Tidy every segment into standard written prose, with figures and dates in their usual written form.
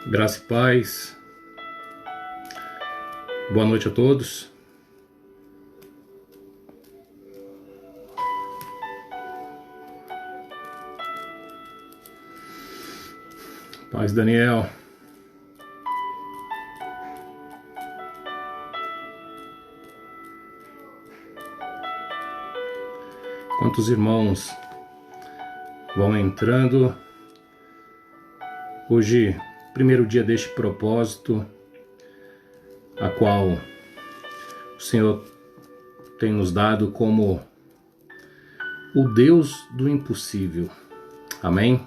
Graça e paz, boa noite a todos. Paz, Daniel. Quantos irmãos vão entrando hoje? Primeiro dia deste propósito, a qual o Senhor tem nos dado como o Deus do impossível. Amém?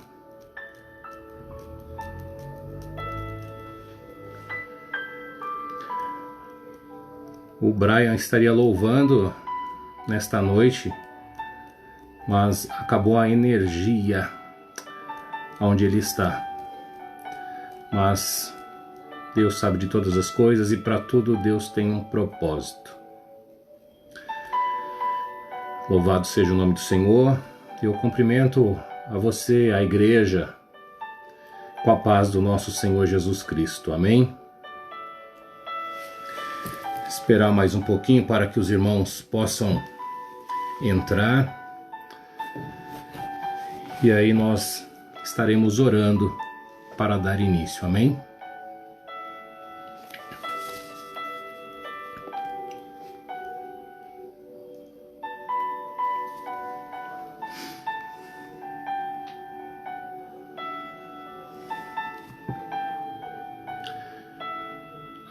O Brian estaria louvando nesta noite, mas acabou a energia onde ele está. Mas Deus sabe de todas as coisas e para tudo Deus tem um propósito. Louvado seja o nome do Senhor. Eu cumprimento a você, a igreja, com a paz do nosso Senhor Jesus Cristo. Amém? Esperar mais um pouquinho para que os irmãos possam entrar. E aí nós estaremos orando para dar início, amém?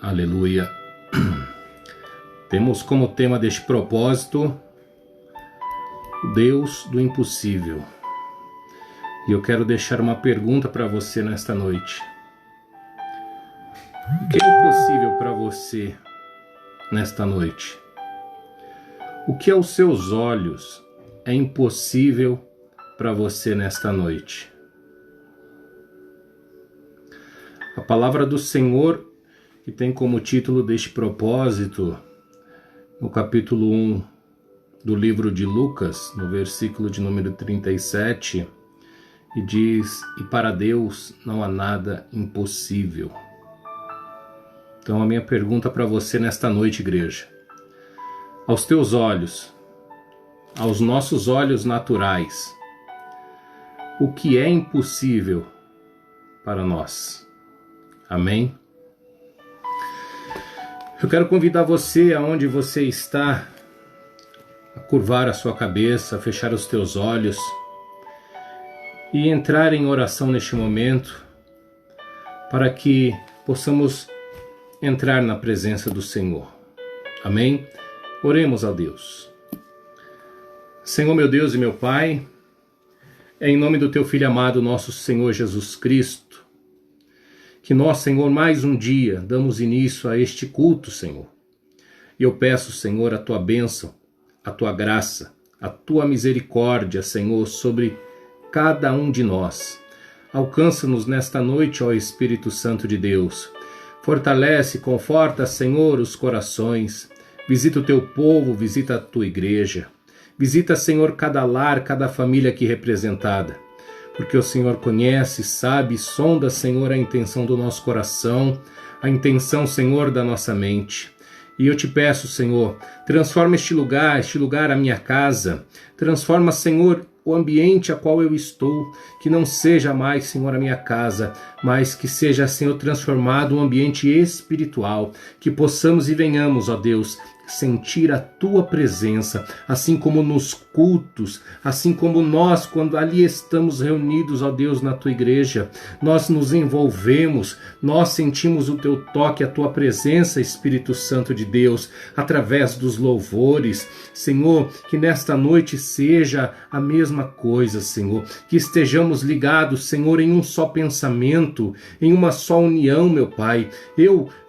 Aleluia. Temos como tema deste propósito o Deus do impossível. E eu quero deixar uma pergunta para você nesta noite. O que é impossível para você nesta noite? O que aos seus olhos é impossível para você nesta noite? A palavra do Senhor, que tem como título deste propósito, no capítulo 1 do livro de Lucas, no versículo de número 37, e diz: e para Deus não há nada impossível. Então a minha pergunta para você nesta noite, igreja: aos teus olhos, aos nossos olhos naturais, o que é impossível para nós? Amém? Eu quero convidar você, aonde você está, a curvar a sua cabeça, a fechar os teus olhos e entrar em oração neste momento, para que possamos entrar na presença do Senhor. Amém? Oremos a Deus. Senhor, meu Deus e meu Pai, é em nome do Teu Filho amado, nosso Senhor Jesus Cristo, que nós, Senhor, mais um dia damos início a este culto, Senhor. E eu peço, Senhor, a Tua bênção, a Tua graça, a Tua misericórdia, Senhor, sobre cada um de nós. Alcança-nos nesta noite, ó Espírito Santo de Deus. Fortalece, conforta, Senhor, os corações. Visita o Teu povo, visita a Tua igreja. Visita, Senhor, cada lar, cada família aqui representada. Porque o Senhor conhece, sabe, sonda, Senhor, a intenção do nosso coração, a intenção, Senhor, da nossa mente. E eu te peço, Senhor, transforma este lugar, a minha casa. Transforma, Senhor, o ambiente a qual eu estou, que não seja mais, Senhor, a minha casa, mas que seja, Senhor, transformado um ambiente espiritual, que possamos e venhamos, ó Deus, sentir a Tua presença, assim como nos cultos, assim como nós, quando ali estamos reunidos, ó Deus, na Tua igreja, nós nos envolvemos, nós sentimos o Teu toque, a Tua presença, Espírito Santo de Deus, através dos louvores. Senhor, que nesta noite seja a mesma coisa, Senhor, que estejamos ligados, Senhor, em um só pensamento, em uma só união, meu Pai.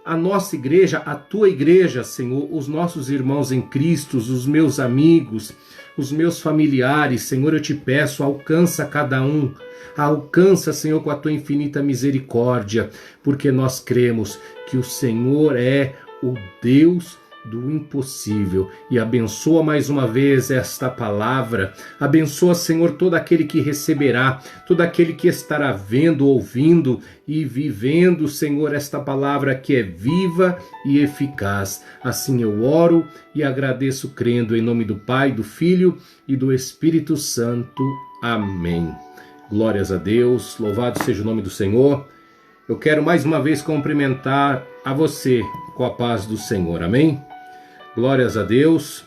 A nossa igreja, a Tua igreja, Senhor, os nossos irmãos em Cristo, os meus amigos, os meus familiares. Senhor, eu te peço, alcança cada um. Alcança, Senhor, com a tua infinita misericórdia, porque nós cremos que o Senhor é o Deus do impossível. E abençoa mais uma vez esta palavra. Abençoa, Senhor, todo aquele que receberá, todo aquele que estará vendo, ouvindo e vivendo, Senhor, esta palavra que é viva e eficaz. Assim eu oro e agradeço crendo em nome do Pai, do Filho e do Espírito Santo. Amém. Glórias a Deus, louvado seja o nome do Senhor. Eu quero mais uma vez cumprimentar a você com a paz do Senhor. Amém? Glórias a Deus.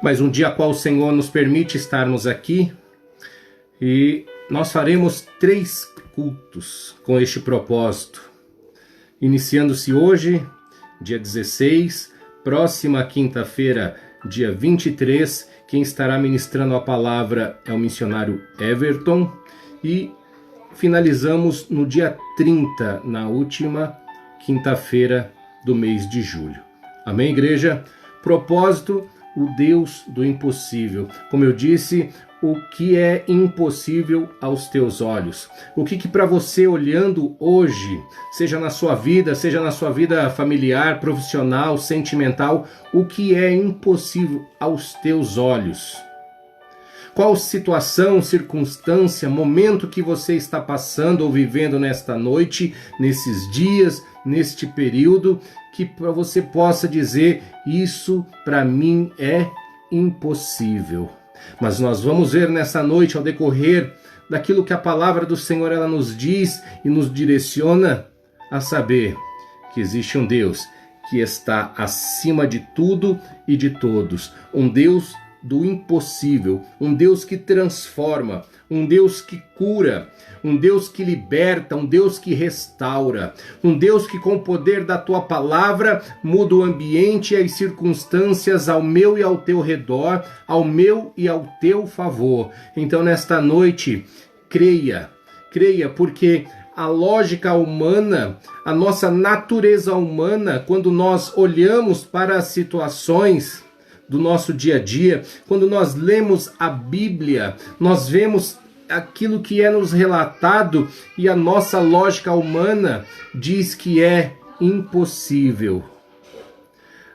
Mais um dia a qual o Senhor nos permite estarmos aqui. E nós faremos 3 cultos com este propósito. Iniciando-se hoje, dia 16, próxima quinta-feira, dia 23, quem estará ministrando a palavra é o missionário Everton. E finalizamos no dia 30, na última quinta-feira do mês de julho. Amém, igreja? Propósito, o Deus do impossível. Como eu disse, o que é impossível aos teus olhos? O que para você, olhando hoje, seja na sua vida familiar, profissional, sentimental, o que é impossível aos teus olhos? Qual situação, circunstância, momento que você está passando ou vivendo nesta noite, nesses dias, neste período, que para você possa dizer, isso para mim é impossível. Mas nós vamos ver nessa noite, ao decorrer daquilo que a palavra do Senhor ela nos diz e nos direciona, a saber que existe um Deus que está acima de tudo e de todos, um Deus do impossível, um Deus que transforma, um Deus que cura, um Deus que liberta, um Deus que restaura, um Deus que com o poder da tua palavra muda o ambiente e as circunstâncias ao meu e ao teu redor, ao meu e ao teu favor. Então nesta noite, creia, porque a lógica humana, a nossa natureza humana, quando nós olhamos para as situações do nosso dia a dia, quando nós lemos a Bíblia, nós vemos aquilo que é nos relatado e a nossa lógica humana diz que é impossível.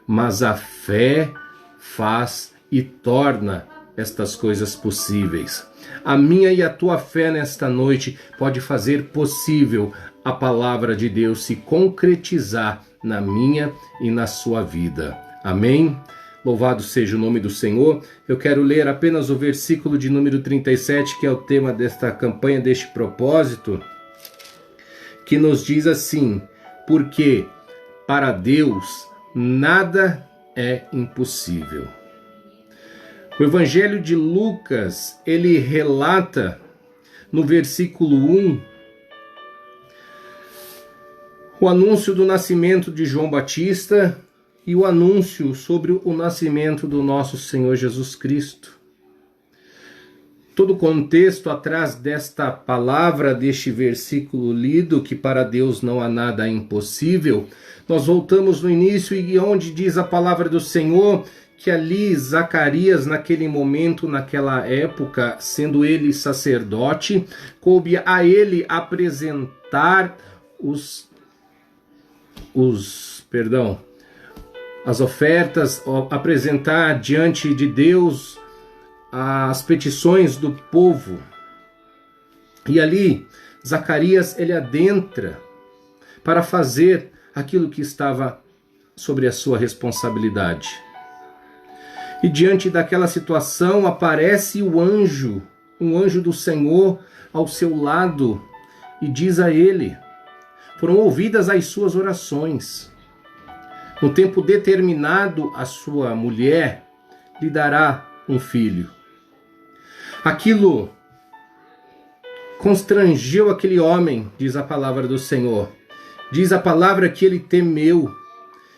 Mas a fé faz e torna estas coisas possíveis. A minha e a tua fé nesta noite pode fazer possível a palavra de Deus se concretizar na minha e na sua vida. Amém? Louvado seja o nome do Senhor. Eu quero ler apenas o versículo de número 37, que é o tema desta campanha, deste propósito, que nos diz assim: porque para Deus nada é impossível. O Evangelho de Lucas, ele relata no versículo 1 o anúncio do nascimento de João Batista e o anúncio sobre o nascimento do nosso Senhor Jesus Cristo. Todo o contexto atrás desta palavra, deste versículo lido, que para Deus não há nada impossível, nós voltamos no início e onde diz a palavra do Senhor que ali Zacarias, naquele momento, naquela época, sendo ele sacerdote, coube a ele apresentar as ofertas, apresentar diante de Deus as petições do povo. E ali, Zacarias, ele adentra para fazer aquilo que estava sobre a sua responsabilidade. E diante daquela situação aparece um anjo do Senhor ao seu lado e diz a ele: foram ouvidas as suas orações. No tempo determinado, a sua mulher lhe dará um filho. Aquilo constrangeu aquele homem, diz a palavra do Senhor. Diz a palavra que ele temeu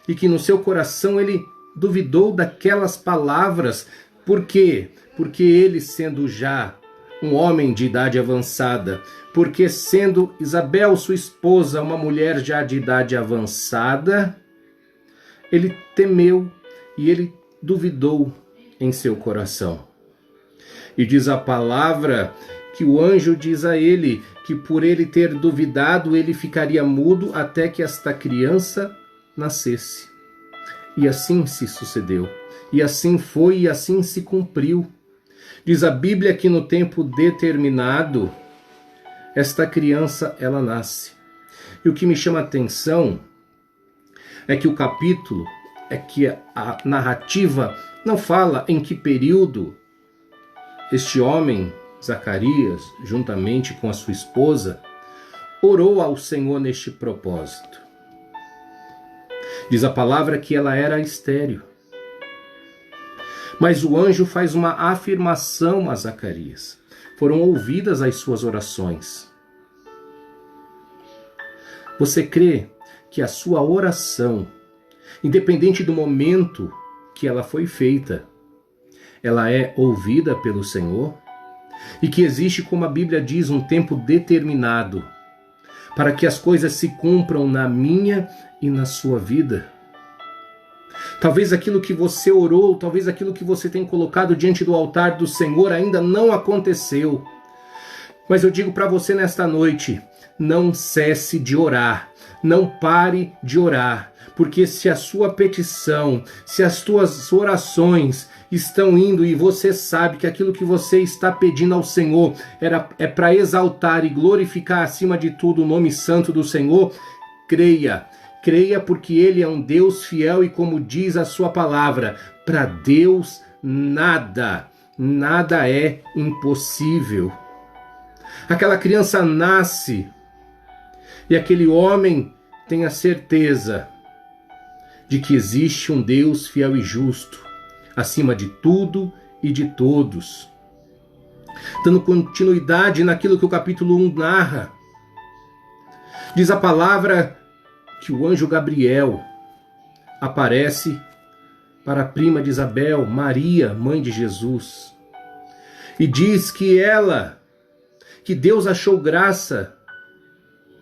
e que no seu coração ele duvidou daquelas palavras. Por quê? Porque ele, sendo já um homem de idade avançada, porque sendo Isabel, sua esposa, uma mulher já de idade avançada, ele temeu e ele duvidou em seu coração. E diz a palavra que o anjo diz a ele que por ele ter duvidado, ele ficaria mudo até que esta criança nascesse. E assim se sucedeu. E assim foi e assim se cumpriu. Diz a Bíblia que no tempo determinado, esta criança, ela nasce. E o que me chama a atenção é que o capítulo, é que a narrativa não fala em que período este homem, Zacarias, juntamente com a sua esposa, orou ao Senhor neste propósito. Diz a palavra que ela era estéril. Mas o anjo faz uma afirmação a Zacarias. Foram ouvidas as suas orações. Você crê que a sua oração, independente do momento que ela foi feita, ela é ouvida pelo Senhor? E que existe, como a Bíblia diz, um tempo determinado para que as coisas se cumpram na minha e na sua vida? Talvez aquilo que você orou, talvez aquilo que você tem colocado diante do altar do Senhor ainda não aconteceu. Mas eu digo para você nesta noite, não cesse de orar, não pare de orar, porque se a sua petição, se as tuas orações estão indo e você sabe que aquilo que você está pedindo ao Senhor é para exaltar e glorificar acima de tudo o nome santo do Senhor, creia. Creia porque Ele é um Deus fiel e como diz a sua palavra, para Deus nada é impossível. Aquela criança nasce e aquele homem tem a certeza de que existe um Deus fiel e justo, acima de tudo e de todos. Dando continuidade naquilo que o capítulo 1 narra, diz a palavra que o anjo Gabriel aparece para a prima de Isabel, Maria, mãe de Jesus, e diz que Deus achou graça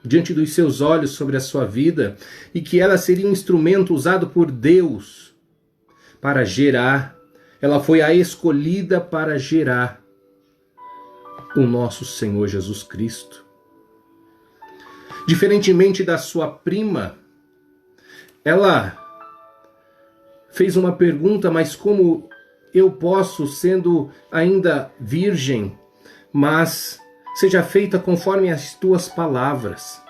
diante dos seus olhos sobre a sua vida e que ela seria um instrumento usado por Deus para gerar. Ela foi a escolhida para gerar o nosso Senhor Jesus Cristo. Diferentemente da sua prima, ela fez uma pergunta, mas como eu posso, sendo ainda virgem, mas seja feita conforme as tuas palavras.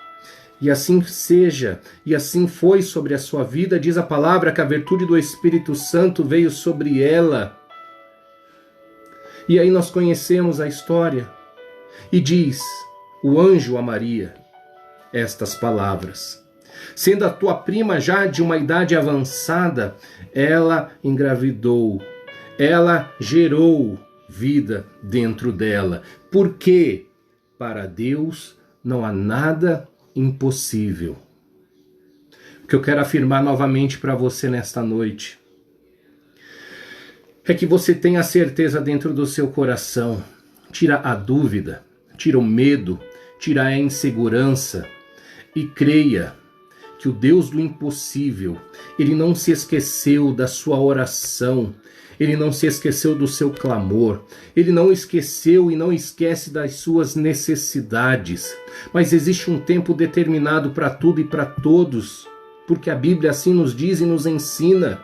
E assim seja, e assim foi sobre a sua vida. Diz a palavra que a virtude do Espírito Santo veio sobre ela. E aí nós conhecemos a história. E diz o anjo a Maria estas palavras: sendo a tua prima já de uma idade avançada, ela engravidou, ela gerou vida dentro dela. Por quê? Para Deus não há nada impossível. O que eu quero afirmar novamente para você nesta noite é que você tenha certeza dentro do seu coração. Tira a dúvida, tira o medo, tira a insegurança e creia que o Deus do impossível, Ele não se esqueceu da sua oração, Ele não se esqueceu do seu clamor, Ele não esqueceu e não esquece das suas necessidades. Mas existe um tempo determinado para tudo e para todos, porque a Bíblia assim nos diz e nos ensina.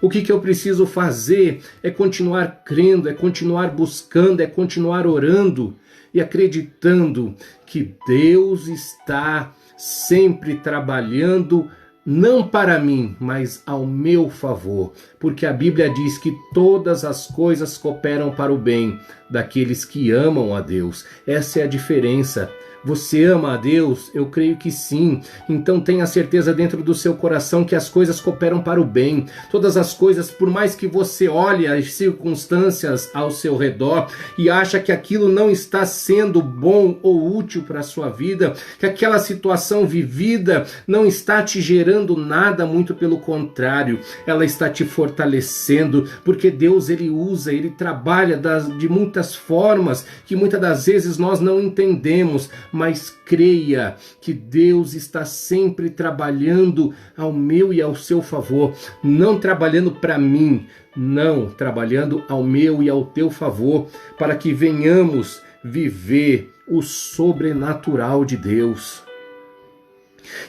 O que eu preciso fazer é continuar crendo, é continuar buscando, é continuar orando e acreditando que Deus está sempre trabalhando, não para mim, mas ao meu favor, porque a Bíblia diz que todas as coisas cooperam para o bem daqueles que amam a Deus. Essa é a diferença. Você ama a Deus? Eu creio que sim. Então tenha certeza dentro do seu coração que as coisas cooperam para o bem. Todas as coisas, por mais que você olhe as circunstâncias ao seu redor e acha que aquilo não está sendo bom ou útil para a sua vida, que aquela situação vivida não está te gerando nada, muito pelo contrário, ela está te fortalecendo, porque Deus Ele usa, Ele trabalha de muitas formas que muitas das vezes nós não entendemos, mas creia que Deus está sempre trabalhando ao meu e ao seu favor, não trabalhando para mim, não, trabalhando ao meu e ao teu favor, para que venhamos viver o sobrenatural de Deus.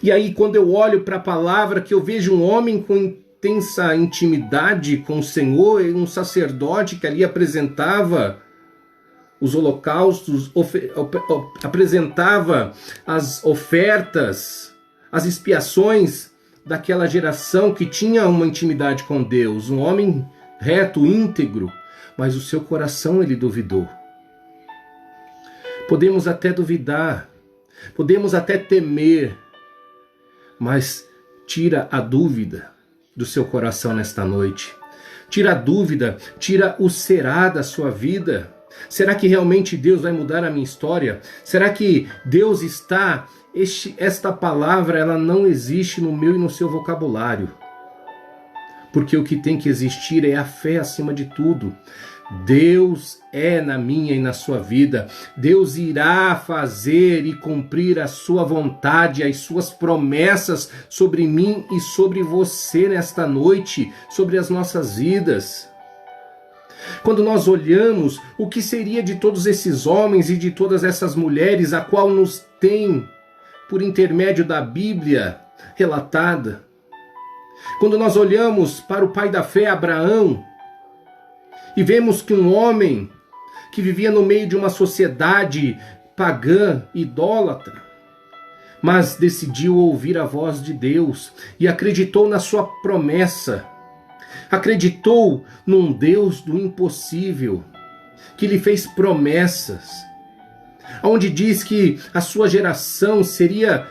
E aí, quando eu olho para a palavra, que eu vejo um homem com intensa intimidade com o Senhor, e um sacerdote que ali apresentava os holocaustos, apresentava as ofertas, as expiações daquela geração que tinha uma intimidade com Deus, um homem reto, íntegro, mas o seu coração ele duvidou. Podemos até duvidar, podemos até temer, mas tira a dúvida do seu coração nesta noite. Tira a dúvida, tira o será da sua vida. Será que realmente Deus vai mudar a minha história? Será que Deus está... Esta palavra ela não existe no meu e no seu vocabulário. Porque o que tem que existir é a fé acima de tudo. Deus é na minha e na sua vida. Deus irá fazer e cumprir a sua vontade, as suas promessas sobre mim e sobre você nesta noite, sobre as nossas vidas. Quando nós olhamos o que seria de todos esses homens e de todas essas mulheres, a qual nos tem, por intermédio da Bíblia, relatada. Quando nós olhamos para o pai da fé, Abraão, e vemos que um homem que vivia no meio de uma sociedade pagã, idólatra, mas decidiu ouvir a voz de Deus e acreditou na sua promessa, acreditou num Deus do impossível, que lhe fez promessas, onde diz que a sua geração seria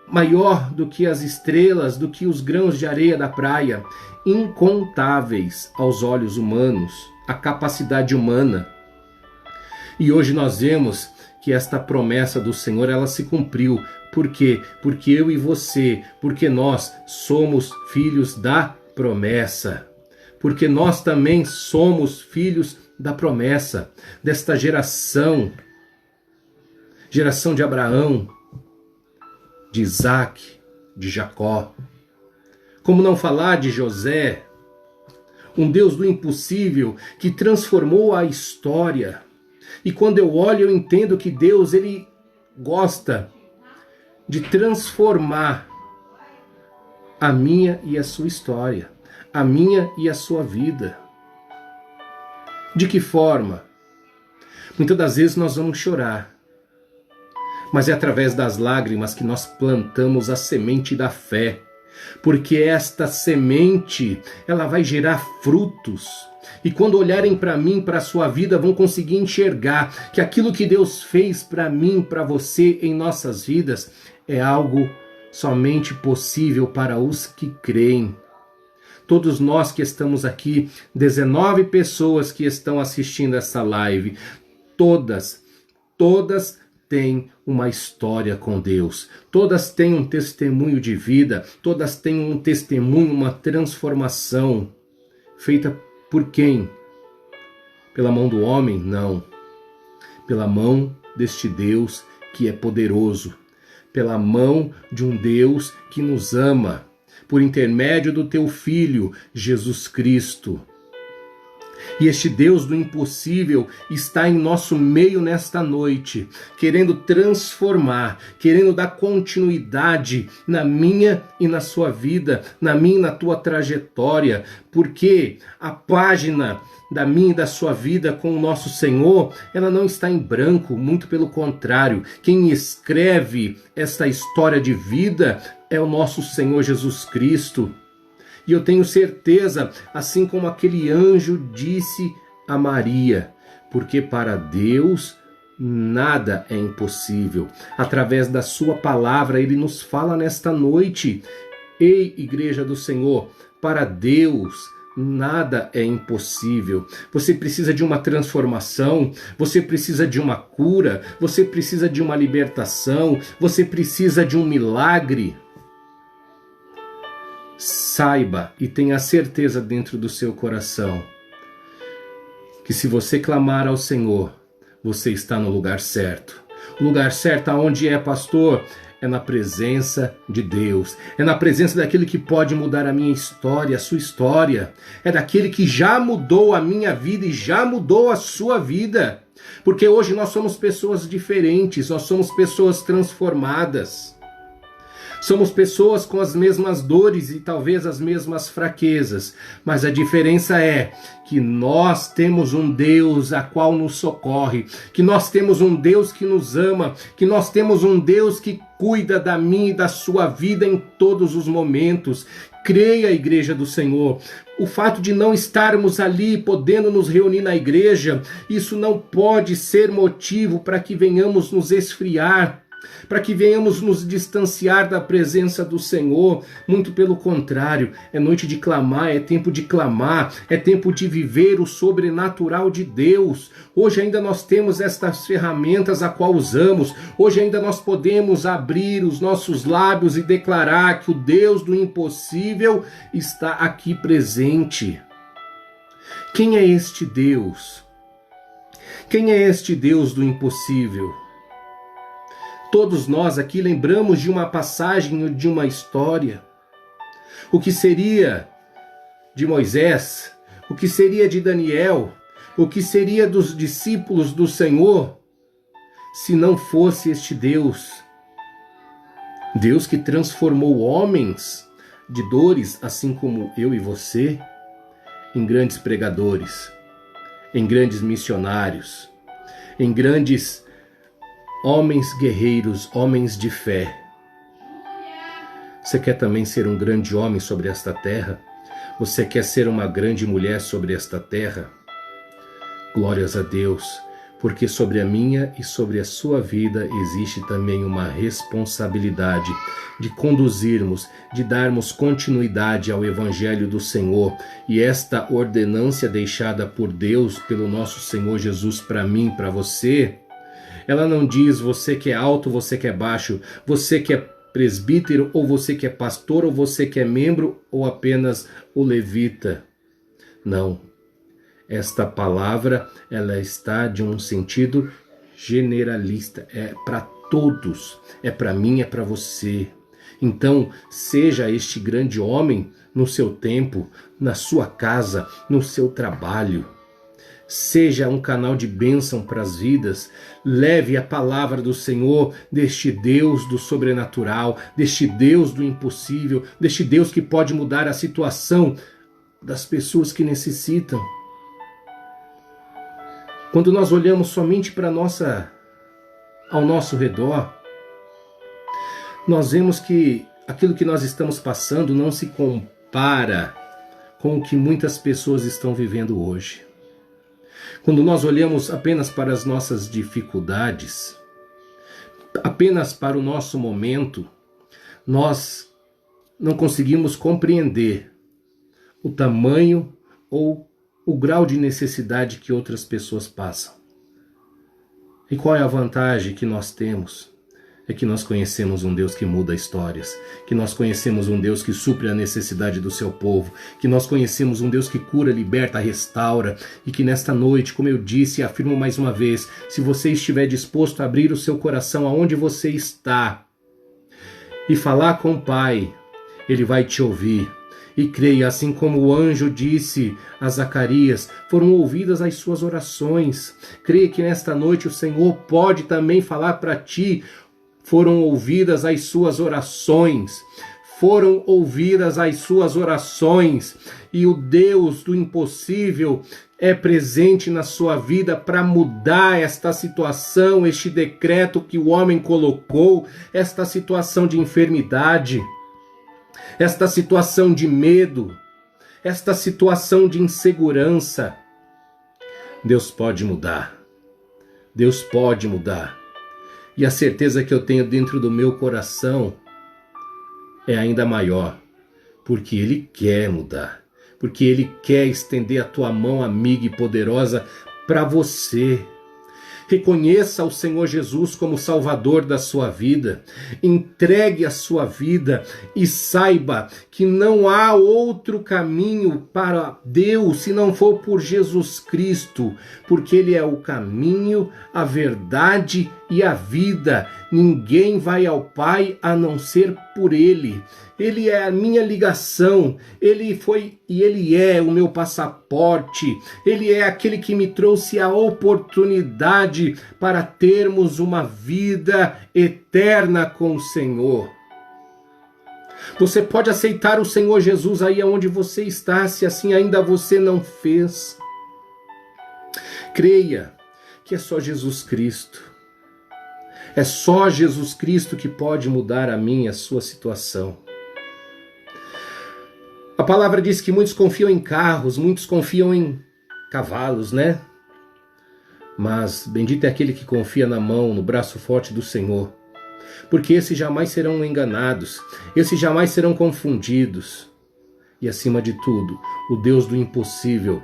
maior do que as estrelas, do que os grãos de areia da praia, incontáveis aos olhos humanos, a capacidade humana. E hoje nós vemos que esta promessa do Senhor, ela se cumpriu. Por quê? Porque eu e você, porque nós somos filhos da promessa. Porque nós também somos filhos da promessa, desta geração de Abraão, de Isaac, de Jacó. Como não falar de José, um Deus do impossível que transformou a história. E quando eu olho, eu entendo que Deus ele gosta de transformar a minha e a sua história, a minha e a sua vida. De que forma? Muitas das vezes nós vamos chorar, mas é através das lágrimas que nós plantamos a semente da fé. Porque esta semente, ela vai gerar frutos. E quando olharem para mim, para a sua vida, vão conseguir enxergar que aquilo que Deus fez para mim, para você, em nossas vidas, é algo somente possível para os que creem. Todos nós que estamos aqui, 19 pessoas que estão assistindo essa live, todas têm uma história com Deus. Todas têm um testemunho de vida, todas têm um testemunho, uma transformação. Feita por quem? Pela mão do homem? Não. Pela mão deste Deus que é poderoso. Pela mão de um Deus que nos ama. Por intermédio do teu Filho, Jesus Cristo. E este Deus do impossível está em nosso meio nesta noite, querendo transformar, querendo dar continuidade na minha e na sua vida, na minha e na tua trajetória, porque a página da minha e da sua vida com o nosso Senhor, ela não está em branco, muito pelo contrário. Quem escreve esta história de vida é o nosso Senhor Jesus Cristo. E eu tenho certeza, assim como aquele anjo disse a Maria, porque para Deus nada é impossível. Através da sua palavra, Ele nos fala nesta noite. Ei, Igreja do Senhor, para Deus nada é impossível. Você precisa de uma transformação, você precisa de uma cura, você precisa de uma libertação, você precisa de um milagre. Saiba e tenha certeza dentro do seu coração que se você clamar ao Senhor, você está no lugar certo. O lugar certo aonde é, pastor? É na presença de Deus. É na presença daquele que pode mudar a minha história, a sua história. É daquele que já mudou a minha vida e já mudou a sua vida. Porque hoje nós somos pessoas diferentes, nós somos pessoas transformadas. Somos pessoas com as mesmas dores e talvez as mesmas fraquezas, mas a diferença é que nós temos um Deus a qual nos socorre, que nós temos um Deus que nos ama, que nós temos um Deus que cuida da minha e da sua vida em todos os momentos. Creia, igreja do Senhor. O fato de não estarmos ali podendo nos reunir na igreja, isso não pode ser motivo para que venhamos nos esfriar, para que venhamos nos distanciar da presença do Senhor. Muito pelo contrário, é noite de clamar, é tempo de clamar, é tempo de viver o sobrenatural de Deus. Hoje ainda nós temos estas ferramentas a qual usamos, hoje ainda nós podemos abrir os nossos lábios e declarar que o Deus do impossível está aqui presente. Quem é este Deus? Quem é este Deus do impossível? Todos nós aqui lembramos de uma passagem ou de uma história. O que seria de Moisés? O que seria de Daniel? O que seria dos discípulos do Senhor se não fosse este Deus? Deus que transformou homens de dores, assim como eu e você, em grandes pregadores, em grandes missionários, em grandes homens guerreiros, homens de fé. Você quer também ser um grande homem sobre esta terra? Você quer ser uma grande mulher sobre esta terra? Glórias a Deus, porque sobre a minha e sobre a sua vida existe também uma responsabilidade de conduzirmos, de darmos continuidade ao Evangelho do Senhor. E esta ordenância deixada por Deus, pelo nosso Senhor Jesus para mim, para você, ela não diz você que é alto, você que é baixo, você que é presbítero, ou você que é pastor, ou você que é membro, ou apenas o levita. Não. Esta palavra, ela está de um sentido generalista. É para todos. É para mim, é para você. Então, seja este grande homem no seu tempo, na sua casa, no seu trabalho. Seja um canal de bênção para as vidas. Leve a palavra do Senhor, deste Deus do sobrenatural, deste Deus do impossível, deste Deus que pode mudar a situação das pessoas que necessitam. Quando nós olhamos somente para ao nosso redor, nós vemos que aquilo que nós estamos passando não se compara com o que muitas pessoas estão vivendo hoje. Quando nós olhamos apenas para as nossas dificuldades, apenas para o nosso momento, nós não conseguimos compreender o tamanho ou o grau de necessidade que outras pessoas passam. E qual é a vantagem que nós temos? É que nós conhecemos um Deus que muda histórias, que nós conhecemos um Deus que supre a necessidade do seu povo, que nós conhecemos um Deus que cura, liberta, restaura, e que nesta noite, como eu disse e afirmo mais uma vez, se você estiver disposto a abrir o seu coração aonde você está e falar com o Pai, Ele vai te ouvir. E creia, assim como o anjo disse a Zacarias, foram ouvidas as suas orações. Creia que nesta noite o Senhor pode também falar para ti. Foram ouvidas as suas orações. Foram ouvidas as suas orações. E o Deus do impossível é presente na sua vida para mudar esta situação, este decreto que o homem colocou, esta situação de enfermidade, esta situação de medo, esta situação de insegurança. Deus pode mudar. Deus pode mudar. E a certeza que eu tenho dentro do meu coração é ainda maior, porque Ele quer mudar, porque Ele quer estender a tua mão amiga e poderosa para você. Reconheça o Senhor Jesus como Salvador da sua vida. Entregue a sua vida e saiba que não há outro caminho para Deus se não for por Jesus Cristo, porque Ele é o caminho, a verdade e a vida. Ninguém vai ao Pai a não ser por Ele. Ele é a minha ligação, Ele foi e Ele é o meu passaporte, Ele é aquele que me trouxe a oportunidade para termos uma vida eterna com o Senhor. Você pode aceitar o Senhor Jesus aí onde você está, se assim ainda você não fez. Creia que é só Jesus Cristo. É só Jesus Cristo que pode mudar a minha, a sua situação. A palavra diz que muitos confiam em carros, muitos confiam em cavalos, né? Mas bendito é aquele que confia na mão, no braço forte do Senhor. Porque esses jamais serão enganados, esses jamais serão confundidos. E acima de tudo, o Deus do impossível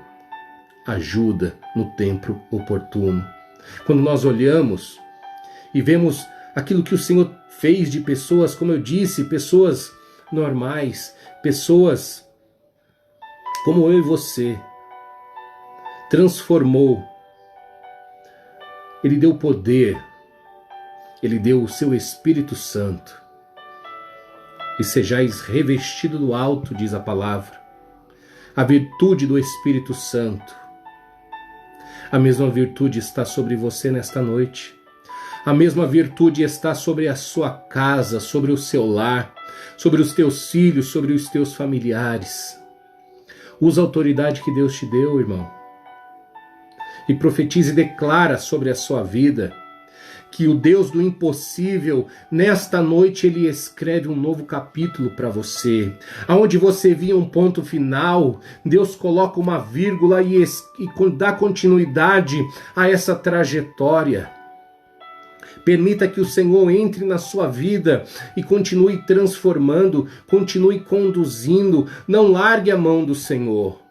ajuda no tempo oportuno. Quando nós olhamos e vemos aquilo que o Senhor fez de pessoas, como eu disse, pessoas normais, pessoas como eu e você, transformou. Ele deu poder, Ele deu o seu Espírito Santo. E sejais revestido do alto, diz a palavra, a virtude do Espírito Santo. A mesma virtude está sobre você nesta noite. A mesma virtude está sobre a sua casa, sobre o seu lar, sobre os teus filhos, sobre os teus familiares. Usa a autoridade que Deus te deu, irmão. E profetize e declara sobre a sua vida que o Deus do impossível, nesta noite, Ele escreve um novo capítulo para você. Aonde você via um ponto final, Deus coloca uma vírgula e dá continuidade a essa trajetória. Permita que o Senhor entre na sua vida e continue transformando, continue conduzindo. Não largue a mão do Senhor.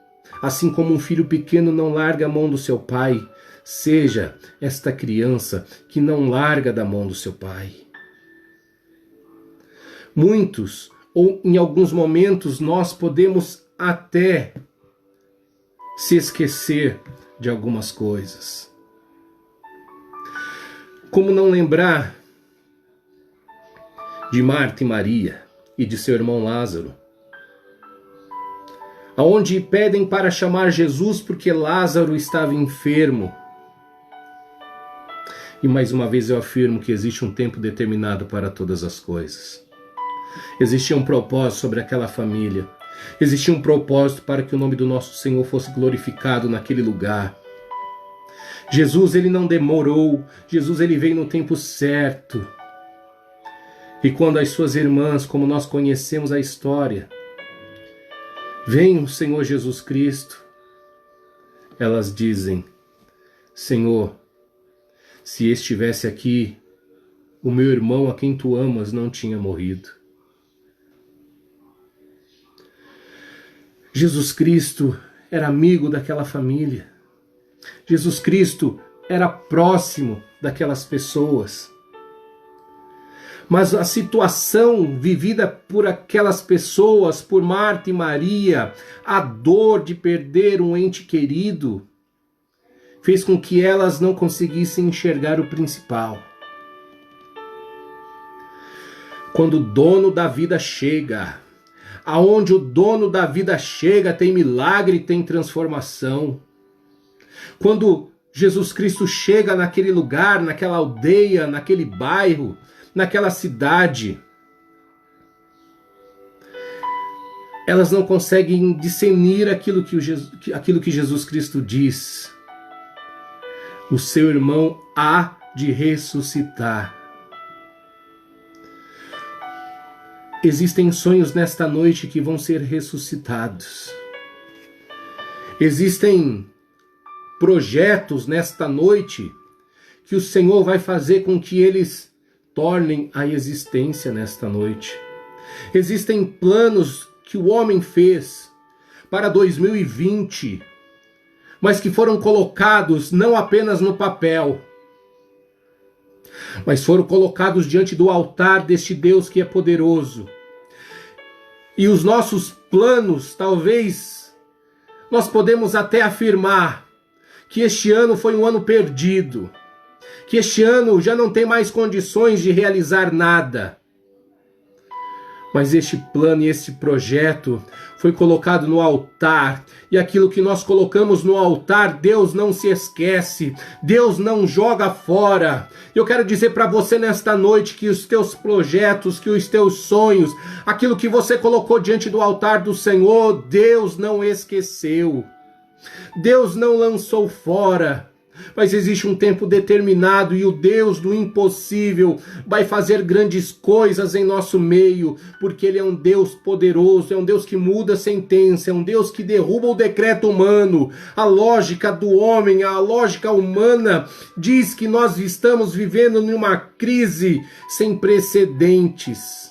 Assim como um filho pequeno não larga a mão do seu pai, seja esta criança que não larga da mão do seu pai. Muitos, ou em alguns momentos, nós podemos até se esquecer de algumas coisas. Como não lembrar de Marta e Maria e de seu irmão Lázaro, aonde pedem para chamar Jesus porque Lázaro estava enfermo. E mais uma vez eu afirmo que existe um tempo determinado para todas as coisas. Existia um propósito sobre aquela família. Existia um propósito para que o nome do nosso Senhor fosse glorificado naquele lugar. Jesus, Ele não demorou. Jesus, Ele veio no tempo certo. E quando as suas irmãs, como nós conhecemos a história, vem o Senhor Jesus Cristo, elas dizem: Senhor, se estivesse aqui, o meu irmão a quem tu amas não tinha morrido. Jesus Cristo era amigo daquela família. Jesus Cristo era próximo daquelas pessoas. Mas a situação vivida por aquelas pessoas, por Marta e Maria, a dor de perder um ente querido, fez com que elas não conseguissem enxergar o principal. Quando o dono da vida chega, aonde o dono da vida chega, tem milagre, tem transformação. Quando Jesus Cristo chega naquele lugar, naquela aldeia, naquele bairro, naquela cidade, elas não conseguem discernir aquilo que Jesus Cristo diz. O seu irmão há de ressuscitar. Existem sonhos nesta noite que vão ser ressuscitados. Existem projetos nesta noite que o Senhor vai fazer com que eles tornem a existência nesta noite. Existem planos que o homem fez para 2020, mas que foram colocados não apenas no papel, mas foram colocados diante do altar deste Deus que é poderoso. E os nossos planos, talvez, nós podemos até afirmar que este ano foi um ano perdido, que este ano já não tem mais condições de realizar nada. Mas este plano e este projeto foi colocado no altar, e aquilo que nós colocamos no altar, Deus não se esquece, Deus não joga fora. Eu quero dizer para você nesta noite que os teus projetos, que os teus sonhos, aquilo que você colocou diante do altar do Senhor, Deus não esqueceu, Deus não lançou fora. Mas existe um tempo determinado e o Deus do impossível vai fazer grandes coisas em nosso meio, porque Ele é um Deus poderoso, é um Deus que muda a sentença, é um Deus que derruba o decreto humano. A lógica do homem, a lógica humana diz que nós estamos vivendo numa crise sem precedentes.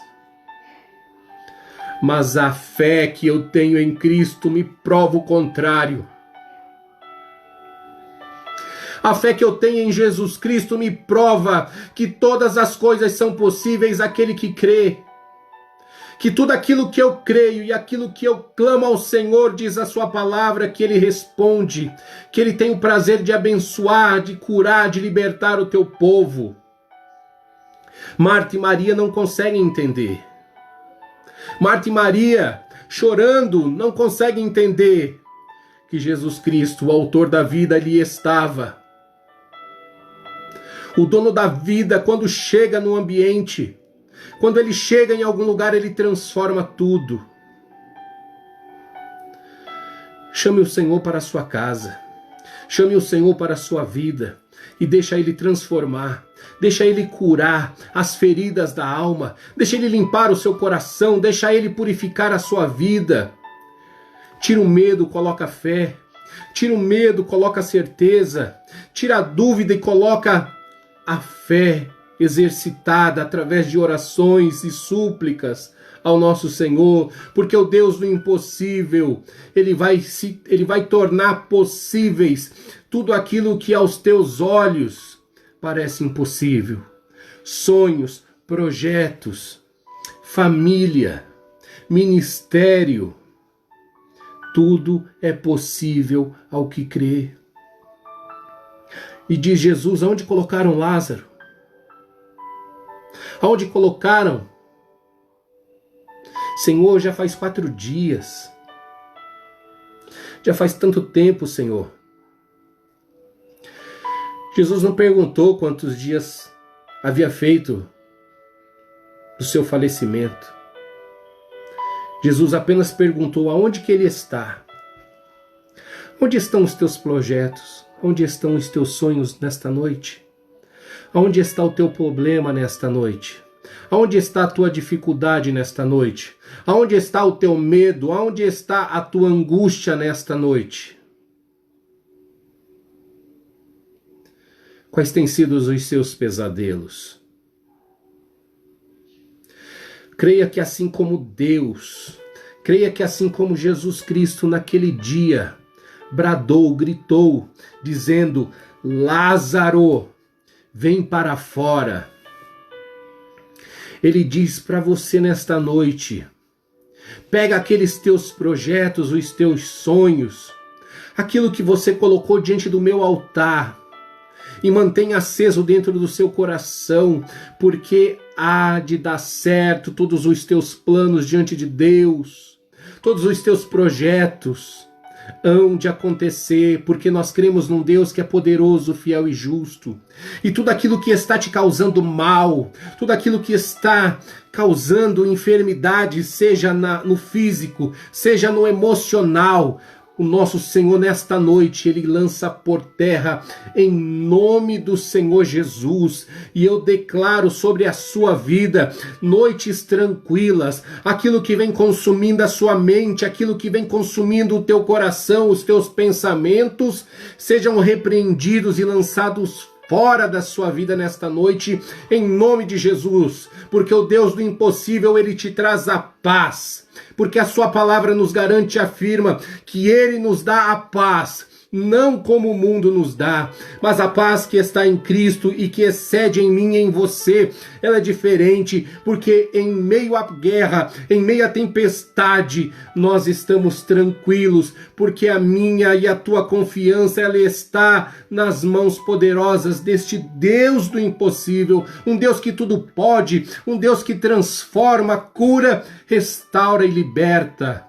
Mas a fé que eu tenho em Cristo me prova o contrário. A fé que eu tenho em Jesus Cristo me prova que todas as coisas são possíveis àquele que crê. Que tudo aquilo que eu creio e aquilo que eu clamo ao Senhor, diz a sua palavra, que Ele responde, que Ele tem o prazer de abençoar, de curar, de libertar o teu povo. Marta e Maria não conseguem entender. Marta e Maria, chorando, não conseguem entender que Jesus Cristo, o autor da vida, ali estava. O dono da vida, quando chega no ambiente, quando ele chega em algum lugar, ele transforma tudo. Chame o Senhor para a sua casa, chame o Senhor para a sua vida e deixa Ele transformar, deixa Ele curar as feridas da alma, deixa Ele limpar o seu coração, deixa Ele purificar a sua vida. Tira o medo, coloca fé, tira o medo, coloca certeza, tira a dúvida e coloca a fé exercitada através de orações e súplicas ao nosso Senhor, porque o Deus do impossível, Ele vai tornar possíveis tudo aquilo que aos teus olhos parece impossível. Sonhos, projetos, família, ministério, tudo é possível ao que crê. E diz Jesus, aonde colocaram Lázaro? Aonde colocaram? Senhor, já faz 4 dias. Já faz tanto tempo, Senhor. Jesus não perguntou quantos dias havia feito do seu falecimento. Jesus apenas perguntou aonde que ele está. Onde estão os teus projetos? Onde estão os teus sonhos nesta noite? Aonde está o teu problema nesta noite? Aonde está a tua dificuldade nesta noite? Aonde está o teu medo? Aonde está a tua angústia nesta noite? Quais têm sido os seus pesadelos? Creia que assim como Deus, creia que assim como Jesus Cristo naquele dia bradou, gritou, dizendo: Lázaro, vem para fora. Ele diz para você nesta noite, pega aqueles teus projetos, os teus sonhos, aquilo que você colocou diante do meu altar, e mantenha aceso dentro do seu coração, porque há de dar certo todos os teus planos diante de Deus, todos os teus projetos hão de acontecer, porque nós cremos num Deus que é poderoso, fiel e justo. E tudo aquilo que está te causando mal, tudo aquilo que está causando enfermidade, seja no físico, seja no emocional, o nosso Senhor nesta noite, Ele lança por terra em nome do Senhor Jesus. E eu declaro sobre a sua vida noites tranquilas, aquilo que vem consumindo a sua mente, aquilo que vem consumindo o teu coração, os teus pensamentos, sejam repreendidos e lançados fora da sua vida nesta noite, em nome de Jesus, porque o Deus do impossível, Ele te traz a paz, porque a sua palavra nos garante e afirma que Ele nos dá a paz, não como o mundo nos dá, mas a paz que está em Cristo e que excede em mim e em você, ela é diferente, porque em meio à guerra, em meio à tempestade, nós estamos tranquilos, porque a minha e a tua confiança, ela está nas mãos poderosas deste Deus do impossível, um Deus que tudo pode, um Deus que transforma, cura, restaura e liberta.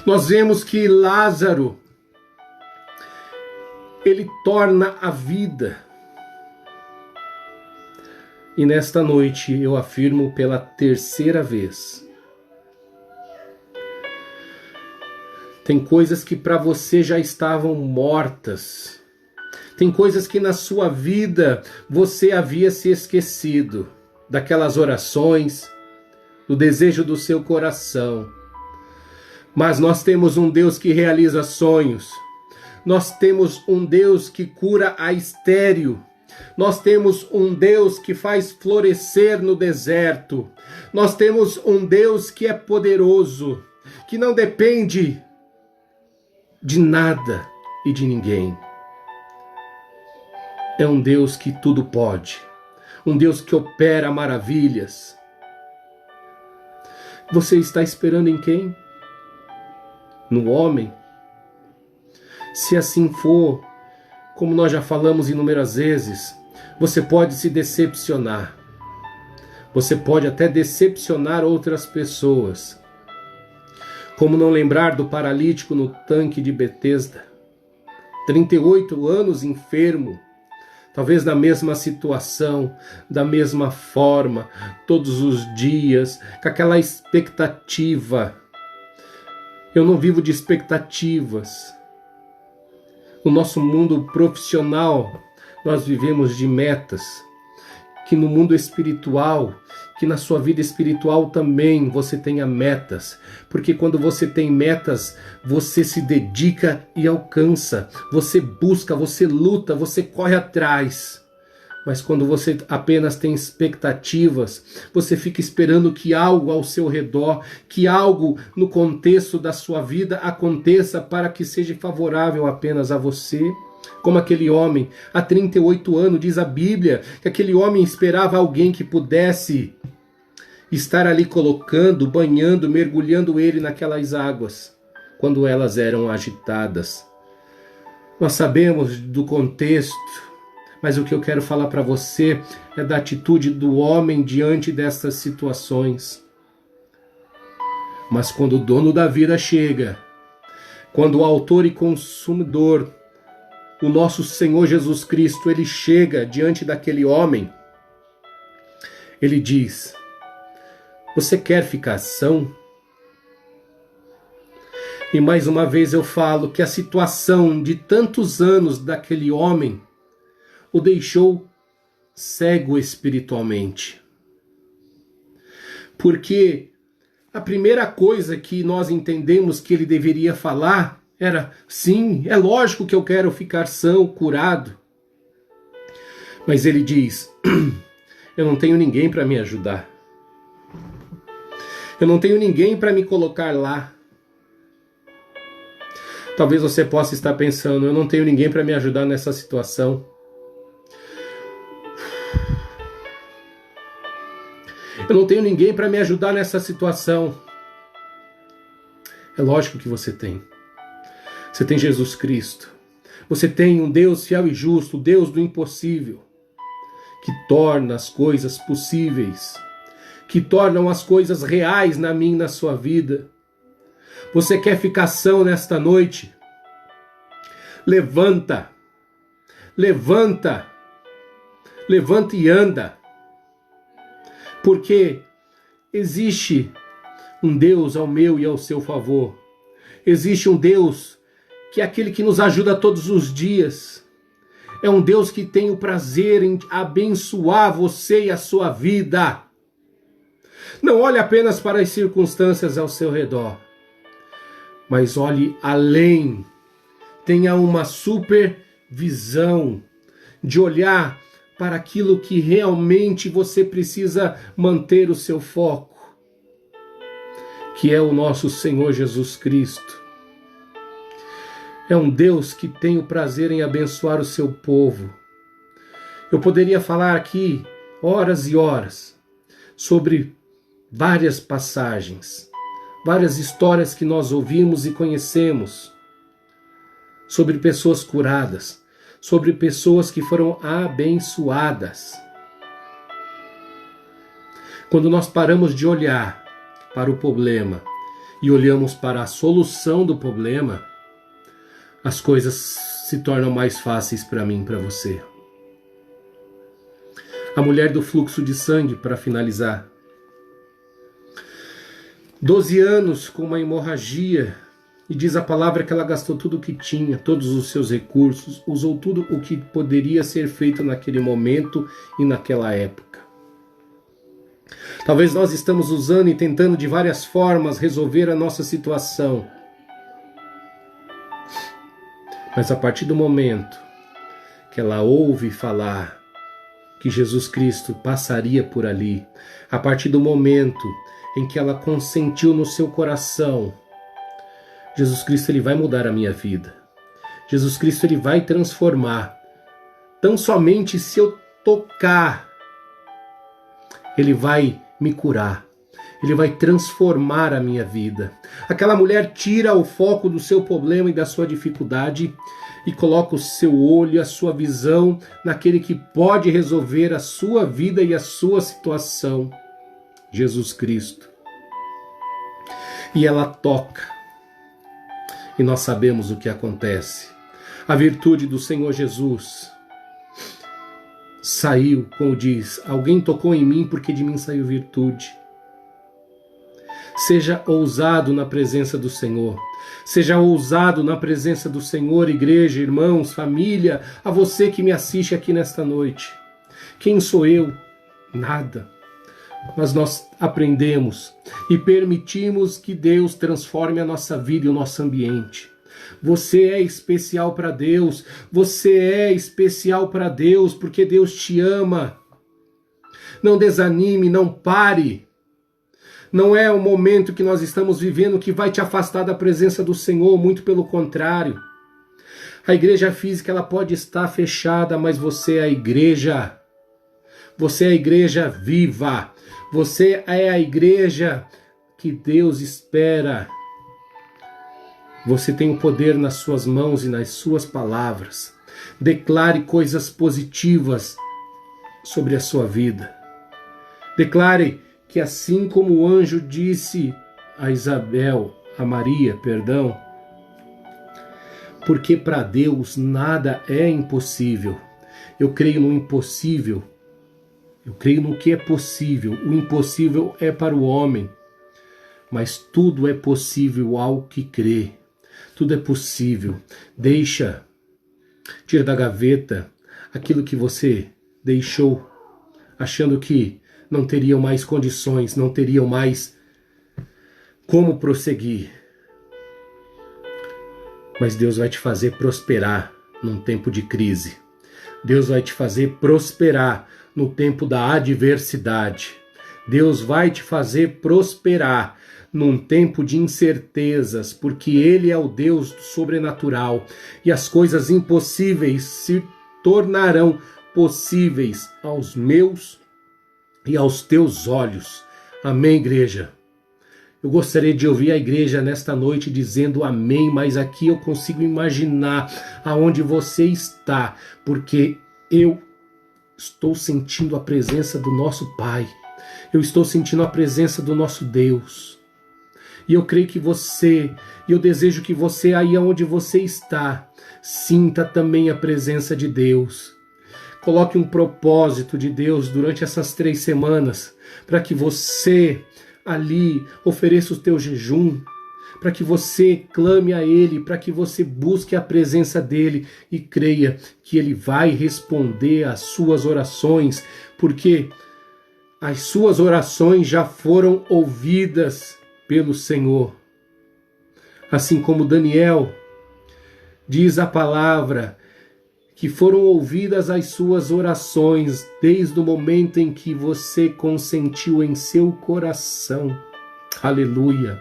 Nós vemos que Lázaro, ele torna a vida. E nesta noite eu afirmo pela terceira vez: tem coisas que para você já estavam mortas. Tem coisas que na sua vida você havia se esquecido daquelas orações, do desejo do seu coração. Mas nós temos um Deus que realiza sonhos. Nós temos um Deus que cura a estéril. Nós temos um Deus que faz florescer no deserto. Nós temos um Deus que é poderoso, que não depende de nada e de ninguém. É um Deus que tudo pode. Um Deus que opera maravilhas. Você está esperando em quem? No homem? Se assim for, como nós já falamos inúmeras vezes, você pode se decepcionar. Você pode até decepcionar outras pessoas. Como não lembrar do paralítico no tanque de Betesda? 38 anos enfermo, talvez na mesma situação, da mesma forma, todos os dias, com aquela expectativa. Eu não vivo de expectativas. No nosso mundo profissional, nós vivemos de metas. Que no mundo espiritual, que na sua vida espiritual também você tenha metas. Porque quando você tem metas, você se dedica e alcança. Você busca, você luta, você corre atrás. Mas quando você apenas tem expectativas, você fica esperando que algo ao seu redor, que algo no contexto da sua vida aconteça para que seja favorável apenas a você. Como aquele homem, há 38 anos, diz a Bíblia, que aquele homem esperava alguém que pudesse estar ali colocando, banhando, mergulhando ele naquelas águas, quando elas eram agitadas. Nós sabemos do contexto, mas o que eu quero falar para você é da atitude do homem diante dessas situações. Mas quando o dono da vida chega, quando o autor e consumidor, o nosso Senhor Jesus Cristo, ele chega diante daquele homem, ele diz: você quer ficar são? E mais uma vez eu falo que a situação de tantos anos daquele homem o deixou cego espiritualmente. Porque a primeira coisa que nós entendemos que ele deveria falar era: sim, é lógico que eu quero ficar são, curado. Mas ele diz: eu não tenho ninguém para me ajudar. Eu não tenho ninguém para me colocar lá. Talvez você possa estar pensando: eu não tenho ninguém para me ajudar nessa situação. Eu não tenho ninguém para me ajudar nessa situação. É lógico que você tem. Você tem Jesus Cristo. Você tem um Deus fiel e justo, o Deus do impossível, que torna as coisas possíveis, que tornam as coisas reais na minha e na sua vida. Você quer ficar são nesta noite? Levanta. Levanta. Levanta e anda. Porque existe um Deus ao meu e ao seu favor. Existe um Deus que é aquele que nos ajuda todos os dias. É um Deus que tem o prazer em abençoar você e a sua vida. Não olhe apenas para as circunstâncias ao seu redor, mas olhe além. Tenha uma supervisão de olhar para aquilo que realmente você precisa manter o seu foco, que é o nosso Senhor Jesus Cristo. É um Deus que tem o prazer em abençoar o seu povo. Eu poderia falar aqui horas e horas sobre várias passagens, várias histórias que nós ouvimos e conhecemos, sobre pessoas curadas, sobre pessoas que foram abençoadas. Quando nós paramos de olhar para o problema e olhamos para a solução do problema, as coisas se tornam mais fáceis para mim e para você. A mulher do fluxo de sangue, para finalizar. 12 anos com uma hemorragia, e diz a palavra que ela gastou tudo o que tinha, todos os seus recursos, usou tudo o que poderia ser feito naquele momento e naquela época. Talvez nós estamos usando e tentando de várias formas resolver a nossa situação. Mas a partir do momento que ela ouve falar que Jesus Cristo passaria por ali, a partir do momento em que ela consentiu no seu coração, Jesus Cristo, ele vai mudar a minha vida. Jesus Cristo, ele vai transformar. Tão somente se eu tocar, ele vai me curar. Ele vai transformar a minha vida. Aquela mulher tira o foco do seu problema e da sua dificuldade e coloca o seu olho, a sua visão naquele que pode resolver a sua vida e a sua situação. Jesus Cristo. E ela toca. E nós sabemos o que acontece. A virtude do Senhor Jesus saiu, como diz, alguém tocou em mim porque de mim saiu virtude. Seja ousado na presença do Senhor. Seja ousado na presença do Senhor, igreja, irmãos, família, a você que me assiste aqui nesta noite. Quem sou eu? Nada. Mas nós aprendemos e permitimos que Deus transforme a nossa vida e o nosso ambiente. Você é especial para Deus. Você é especial para Deus porque Deus te ama. Não desanime, não pare. Não é o momento que nós estamos vivendo que vai te afastar da presença do Senhor, muito pelo contrário. A igreja física ela pode estar fechada, mas você é a igreja. Você é a igreja viva. Você é a igreja que Deus espera. Você tem o poder nas suas mãos e nas suas palavras. Declare coisas positivas sobre a sua vida. Declare que assim como o anjo disse a Maria, porque para Deus nada é impossível. Eu creio no impossível. Eu creio no que é possível. O impossível é para o homem. Mas tudo é possível ao que crê. Tudo é possível. Tira da gaveta aquilo que você deixou, achando que não teriam mais condições, não teriam mais como prosseguir. Mas Deus vai te fazer prosperar num tempo de crise. Deus vai te fazer prosperar no tempo da adversidade. Deus vai te fazer prosperar num tempo de incertezas, porque Ele é o Deus do sobrenatural e as coisas impossíveis se tornarão possíveis aos meus e aos teus olhos. Amém, igreja? Eu gostaria de ouvir a igreja nesta noite dizendo amém, mas aqui eu consigo imaginar aonde você está, porque eu estou sentindo a presença do nosso Pai. Eu estou sentindo a presença do nosso Deus. E eu creio que eu desejo que você, aí onde você está, sinta também a presença de Deus. Coloque um propósito de Deus durante essas 3 semanas, para que você ali ofereça o teu jejum, para que você clame a Ele, para que você busque a presença dEle e creia que Ele vai responder às suas orações, porque as suas orações já foram ouvidas pelo Senhor. Assim como Daniel, diz a palavra, que foram ouvidas as suas orações desde o momento em que você consentiu em seu coração. Aleluia,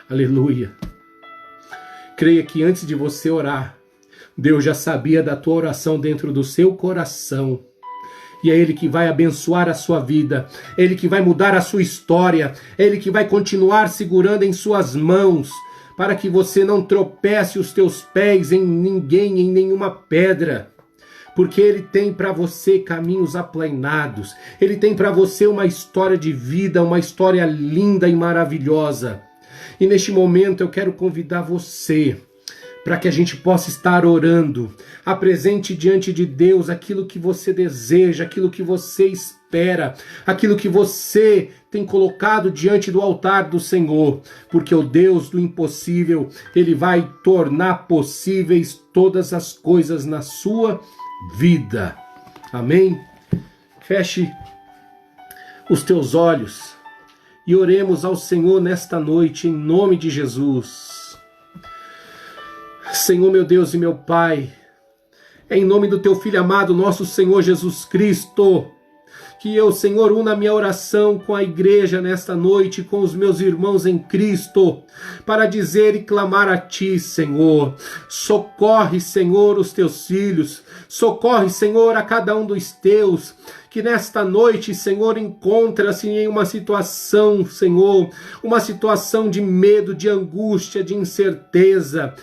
aleluia. Creia que antes de você orar, Deus já sabia da tua oração dentro do seu coração. E é Ele que vai abençoar a sua vida, é Ele que vai mudar a sua história, é Ele que vai continuar segurando em suas mãos, para que você não tropece os teus pés em ninguém, em nenhuma pedra. Porque Ele tem para você caminhos aplainados, Ele tem para você uma história de vida, uma história linda e maravilhosa. E neste momento eu quero convidar você para que a gente possa estar orando. Apresente diante de Deus aquilo que você deseja, aquilo que você espera, aquilo que você tem colocado diante do altar do Senhor, porque o Deus do impossível, Ele vai tornar possíveis todas as coisas na sua vida. Amém? Feche os teus olhos e oremos ao Senhor nesta noite, em nome de Jesus. Senhor, meu Deus e meu Pai, é em nome do Teu Filho amado, nosso Senhor Jesus Cristo, que eu, Senhor, una minha oração com a igreja nesta noite, com os meus irmãos em Cristo, para dizer e clamar a Ti, Senhor. Socorre, Senhor, os Teus filhos, socorre, Senhor, a cada um dos Teus, que nesta noite, Senhor, encontra-se em uma situação, Senhor, uma situação de medo, de angústia, de incerteza.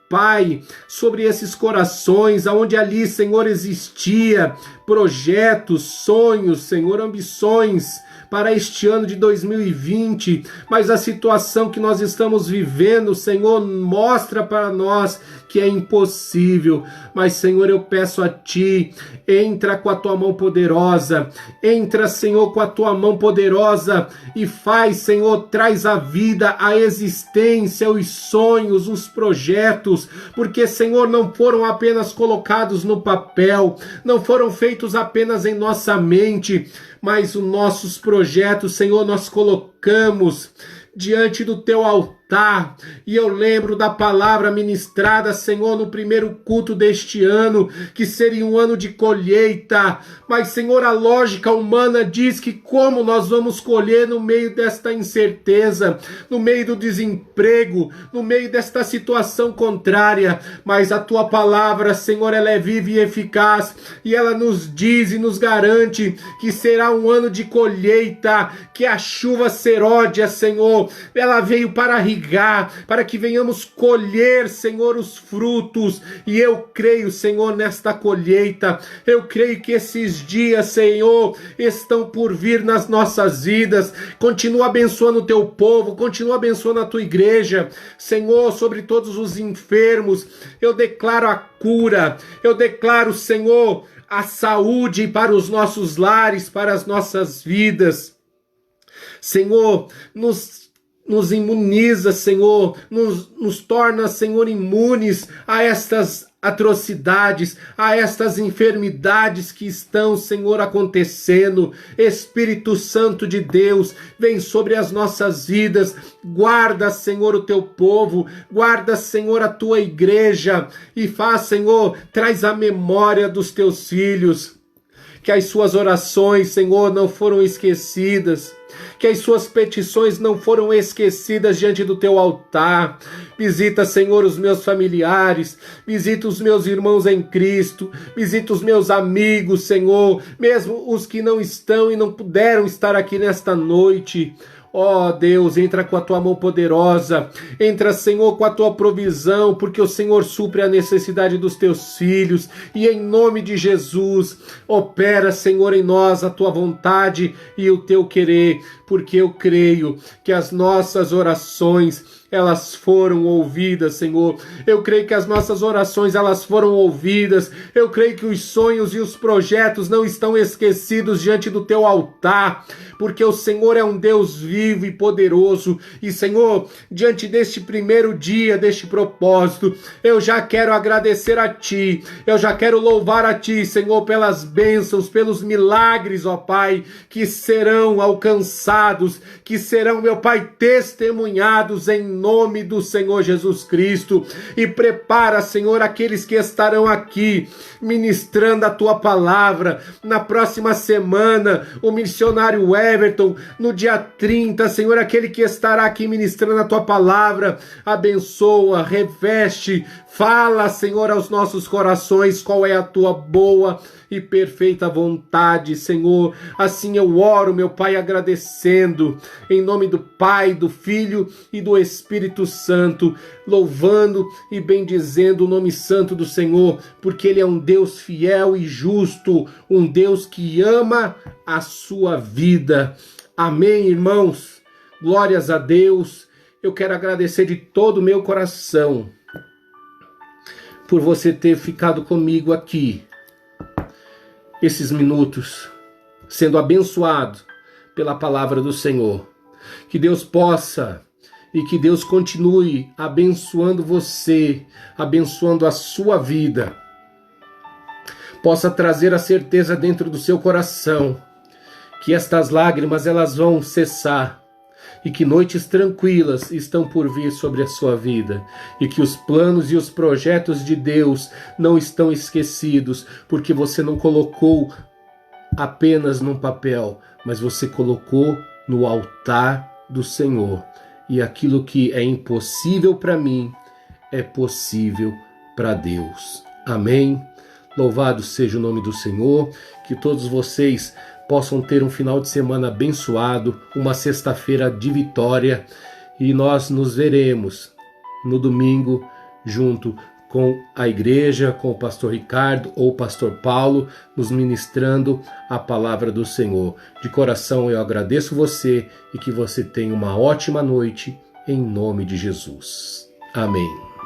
Pai, sobre esses corações, aonde ali, Senhor, existia projetos, sonhos, Senhor, ambições para este ano de 2020, mas a situação que nós estamos vivendo, Senhor, mostra para nós que é impossível. Mas, Senhor, eu peço a Ti, entra com a Tua mão poderosa, entra, Senhor, com a Tua mão poderosa e faz, Senhor, traz a vida, a existência, os sonhos, os projetos, porque, Senhor, não foram apenas colocados no papel, não foram feitos apenas em nossa mente, mas os nossos projetos, Senhor, nós colocamos diante do Teu altar. E eu lembro da palavra ministrada, Senhor, no primeiro culto deste ano, que seria um ano de colheita. Mas, Senhor, a lógica humana diz que como nós vamos colher no meio desta incerteza, no meio do desemprego, no meio desta situação contrária. Mas a Tua palavra, Senhor, ela é viva e eficaz, e ela nos diz e nos garante que será um ano de colheita, que a chuva seródia, Senhor, ela veio para para que venhamos colher, Senhor, os frutos. E eu creio, Senhor, nesta colheita. Eu creio que esses dias, Senhor, estão por vir nas nossas vidas. Continua abençoando o Teu povo, continua abençoando a Tua igreja, Senhor, sobre todos os enfermos. Eu declaro a cura, eu declaro, Senhor, a saúde para os nossos lares, para as nossas vidas. Senhor, nos imuniza, Senhor, nos torna, Senhor, imunes a estas atrocidades, a estas enfermidades que estão, Senhor, acontecendo. Espírito Santo de Deus, vem sobre as nossas vidas, guarda, Senhor, o Teu povo, guarda, Senhor, a Tua igreja, e faz, Senhor, traz a memória dos Teus filhos, que as suas orações, Senhor, não foram esquecidas, que as suas petições não foram esquecidas diante do Teu altar. Visita, Senhor, os meus familiares, visita os meus irmãos em Cristo, visita os meus amigos, Senhor, mesmo os que não estão e não puderam estar aqui nesta noite. Ó Deus, entra com a Tua mão poderosa, entra, Senhor, com a Tua provisão, porque o Senhor supre a necessidade dos Teus filhos, e em nome de Jesus, opera, Senhor, em nós a Tua vontade e o Teu querer, porque eu creio que as nossas orações, elas foram ouvidas, Senhor. Eu creio que as nossas orações, elas foram ouvidas. Eu creio que os sonhos e os projetos não estão esquecidos diante do Teu altar, porque o Senhor é um Deus vivo e poderoso. E, Senhor, diante deste primeiro dia, deste propósito, eu já quero agradecer a Ti, eu já quero louvar a Ti, Senhor, pelas bênçãos, pelos milagres, ó Pai, que serão alcançados, que serão, meu Pai, testemunhados em nome do Senhor Jesus Cristo. E prepara, Senhor, aqueles que estarão aqui ministrando a tua palavra. Na próxima semana, o missionário Everton, no dia 30, Senhor, aquele que estará aqui ministrando a tua palavra, abençoa, reveste, fala, Senhor, aos nossos corações qual é a tua boa e perfeita vontade, Senhor. Assim eu oro, meu Pai, agradecendo, em nome do Pai, do Filho e do Espírito Santo, louvando e bendizendo o nome santo do Senhor, porque Ele é um Deus fiel e justo, um Deus que ama a sua vida. Amém, irmãos? Glórias a Deus. Eu quero agradecer de todo o meu coração por você ter ficado comigo aqui esses minutos, sendo abençoado pela palavra do Senhor. Que Deus possa e que Deus continue abençoando você, abençoando a sua vida. Possa trazer a certeza dentro do seu coração que estas lágrimas elas vão cessar e que noites tranquilas estão por vir sobre a sua vida e que os planos e os projetos de Deus não estão esquecidos, porque você não colocou apenas num papel, mas você colocou no altar do Senhor. E aquilo que é impossível para mim é possível para Deus. Amém? Louvado seja o nome do Senhor, que todos vocês possam ter um final de semana abençoado, uma sexta-feira de vitória, e nós nos veremos no domingo junto com a igreja, com o pastor Ricardo ou o pastor Paulo, nos ministrando a palavra do Senhor. De coração eu agradeço você e que você tenha uma ótima noite em nome de Jesus. Amém.